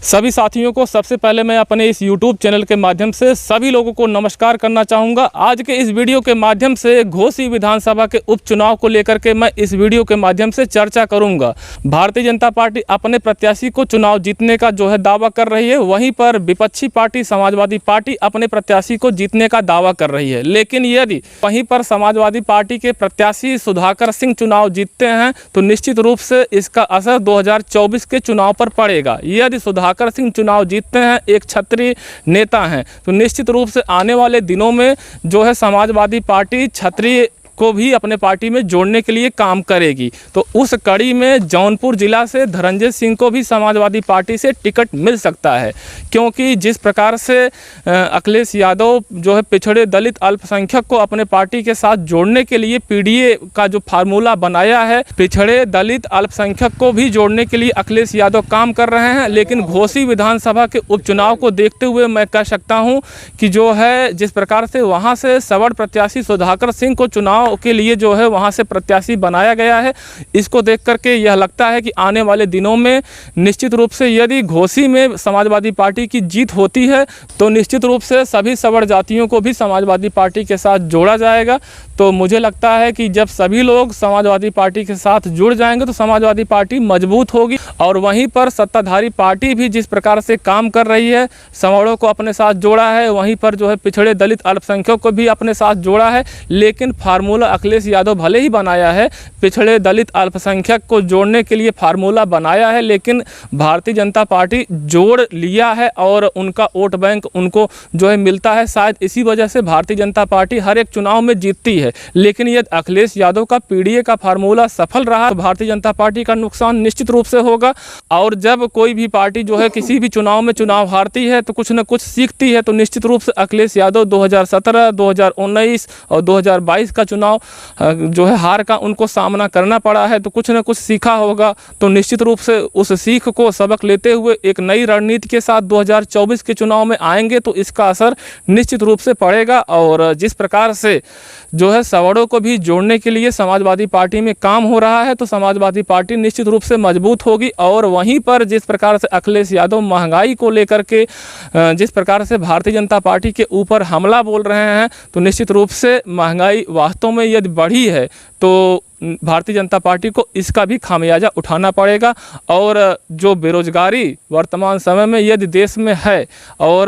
सभी साथियों को सबसे पहले मैं अपने इस YouTube चैनल के माध्यम से सभी लोगों को नमस्कार करना चाहूँगा। आज के इस वीडियो के माध्यम से घोसी विधानसभा के उपचुनाव को लेकर के मैं इस वीडियो के माध्यम से चर्चा करूँगा। भारतीय जनता पार्टी अपने प्रत्याशी को चुनाव जीतने का जो है दावा कर रही है, वहीं पर विपक्षी पार्टी समाजवादी पार्टी अपने प्रत्याशी को जीतने का दावा कर रही है। लेकिन यदि वहीं पर समाजवादी पार्टी के प्रत्याशी सुधाकर सिंह चुनाव जीतते हैं तो निश्चित रूप से इसका असर 2024 के चुनाव पर पड़ेगा। यदि सुधाकर सिंह चुनाव जीतते हैं, एक क्षत्रिय नेता हैं, तो निश्चित रूप से आने वाले दिनों में जो है समाजवादी पार्टी क्षत्रिय को भी अपने पार्टी में जोड़ने के लिए काम करेगी। तो उस कड़ी में जौनपुर जिला से धनंजय सिंह को भी समाजवादी पार्टी से टिकट मिल सकता है, क्योंकि जिस प्रकार से अखिलेश यादव जो है पिछड़े दलित अल्पसंख्यक को अपने पार्टी के साथ जोड़ने के लिए पीडीए का जो फार्मूला बनाया है, पिछड़े दलित अल्पसंख्यक को भी जोड़ने के लिए अखिलेश यादव काम कर रहे हैं। लेकिन घोसी विधानसभा के उपचुनाव को देखते हुए मैं कह सकता हूं कि जो है जिस प्रकार से वहां से सवर्ण प्रत्याशी सुधाकर सिंह को चुनाव के लिए जो है वहां से प्रत्याशी बनाया गया है, इसको देख करके यह लगता है कि आने वाले दिनों में निश्चित रूप से यदि घोसी में समाजवादी पार्टी की जीत होती है तो निश्चित रूप से सभी सवर्ण जातियों को भी समाजवादी पार्टी के साथ जोड़ा जाएगा। तो मुझे लगता है कि जब सभी लोग समाजवादी पार्टी के साथ जुड़ जाएंगे तो समाजवादी पार्टी मजबूत होगी। और वहीं पर सत्ताधारी पार्टी भी जिस प्रकार से काम कर रही है, सवर्णों को अपने साथ जोड़ा है, वहीं पर जो है पिछड़े दलित अल्पसंख्यकों को भी अपने साथ जोड़ा है। लेकिन फार्मूला अखिलेश यादव भले ही बनाया है, पिछड़े दलित अल्पसंख्यक को जोड़ने के लिए फार्मूला बनाया है, लेकिन भारतीय जनता पार्टी जोड़ लिया है और उनका वोट बैंक उनको जो है मिलता है। शायद इसी वजह से भारतीय जनता पार्टी हर एक चुनाव में जीतती है। लेकिन यदि अखिलेश यादव का पीडीए का फार्मूला सफल रहा तो भारतीय जनता पार्टी का नुकसान निश्चित रूप से होगा। और जब कोई भी पार्टी जो है किसी भी चुनाव में चुनाव हारती है तो कुछ न कुछ सीखती है। तो निश्चित रूप से अखिलेश यादव 2017, 2019 और 2022 का चुनाव जो है हार का उनको सामना करना पड़ा है, तो कुछ न कुछ सीखा होगा। तो निश्चित रूप से उस सीख को सबक लेते हुए एक नई रणनीति के साथ 2024 के चुनाव में आएंगे तो इसका असर निश्चित रूप से पड़ेगा। और जिस प्रकार से जो है सवर्णों को भी जोड़ने के लिए समाजवादी पार्टी में काम हो रहा है तो समाजवादी पार्टी निश्चित रूप से मजबूत होगी। और वहीं पर जिस प्रकार से अखिलेश यादव महंगाई को लेकर के जिस प्रकार से भारतीय जनता पार्टी के ऊपर हमला बोल रहे हैं, तो निश्चित रूप से महंगाई वास्तव में यदि बढ़ी है तो भारतीय जनता पार्टी को इसका भी खामियाजा उठाना पड़ेगा। और जो बेरोजगारी वर्तमान समय में यदि देश में है और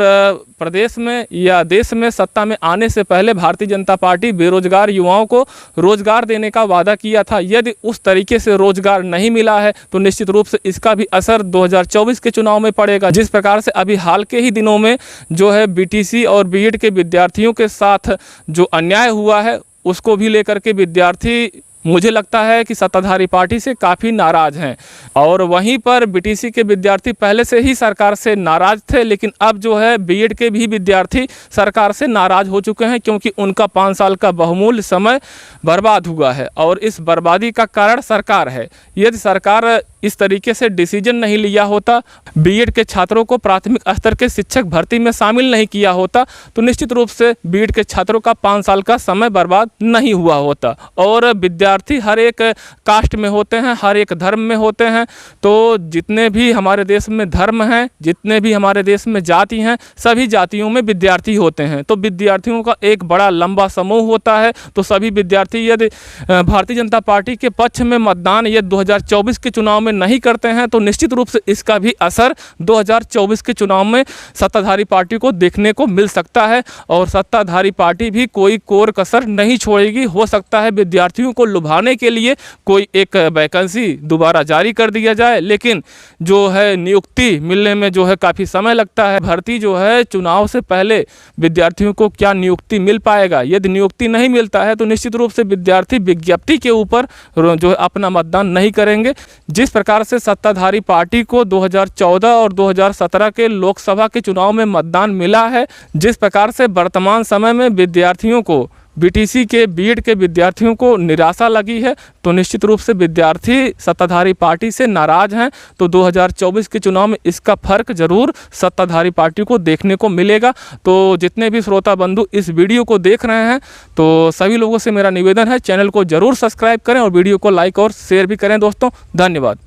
प्रदेश में या देश में सत्ता में आने से पहले भारतीय जनता पार्टी बेरोजगार युवाओं को रोजगार देने का वादा किया था, यदि उस तरीके से रोजगार नहीं मिला है तो निश्चित रूप से इसका भी असर 2024 के चुनाव में पड़ेगा। जिस प्रकार से अभी हाल के ही दिनों में जो है बीटीसी और बीएड के विद्यार्थियों के साथ जो अन्याय हुआ है उसको भी लेकर के विद्यार्थी मुझे लगता है कि सत्ताधारी पार्टी से काफ़ी नाराज़ हैं। और वहीं पर बीटीसी के विद्यार्थी पहले से ही सरकार से नाराज़ थे, लेकिन अब जो है बीएड के भी विद्यार्थी सरकार से नाराज़ हो चुके हैं, क्योंकि उनका 5 साल का बहुमूल्य समय बर्बाद हुआ है और इस बर्बादी का कारण सरकार है। यदि सरकार इस तरीके से डिसीजन नहीं लिया होता, बीएड के छात्रों को प्राथमिक स्तर के शिक्षक भर्ती में शामिल नहीं किया होता, तो निश्चित रूप से बीएड के छात्रों का 5 साल का समय बर्बाद नहीं हुआ होता। और विद्यार्थी हर एक कास्ट में होते हैं, हर एक धर्म में होते हैं। तो जितने भी हमारे देश में धर्म हैं, जितने भी हमारे देश में जाति हैं, सभी जातियों में विद्यार्थी होते हैं। तो विद्यार्थियों का एक बड़ा लंबा समूह होता है। तो सभी विद्यार्थी यदि भारतीय जनता पार्टी के पक्ष में मतदान यदि 2024 के चुनाव में नहीं करते हैं तो निश्चित रूप से इसका भी असर 2024 के चुनाव में सत्ताधारी पार्टी को देखने को मिल सकता है। और सत्ताधारी पार्टी भी कोई कोर कसर नहीं छोड़ेगी। हो सकता है विद्यार्थियों को लुभाने के लिए कोई एक वैकेंसी दोबारा जारी कर दिया जाए, लेकिन जो है नियुक्ति मिलने में जो है काफ़ी समय लगता है। भर्ती जो है चुनाव से पहले विद्यार्थियों को क्या नियुक्ति मिल पाएगा? यदि नियुक्ति नहीं मिलता है तो निश्चित रूप से विद्यार्थी विज्ञप्ति के ऊपर जो है अपना मतदान नहीं करेंगे। जिस प्रकार से सत्ताधारी पार्टी को 2014 और 2017 के लोकसभा के चुनाव में मतदान मिला है, जिस प्रकार से वर्तमान समय में विद्यार्थियों को बीटीसी के बीएड के विद्यार्थियों को निराशा लगी है, तो निश्चित रूप से विद्यार्थी सत्ताधारी पार्टी से नाराज़ हैं। तो 2024 के चुनाव में इसका फर्क जरूर सत्ताधारी पार्टी को देखने को मिलेगा। तो जितने भी श्रोता बंधु इस वीडियो को देख रहे हैं, तो सभी लोगों से मेरा निवेदन है चैनल को जरूर सब्सक्राइब करें और वीडियो को लाइक और शेयर भी करें दोस्तों। धन्यवाद।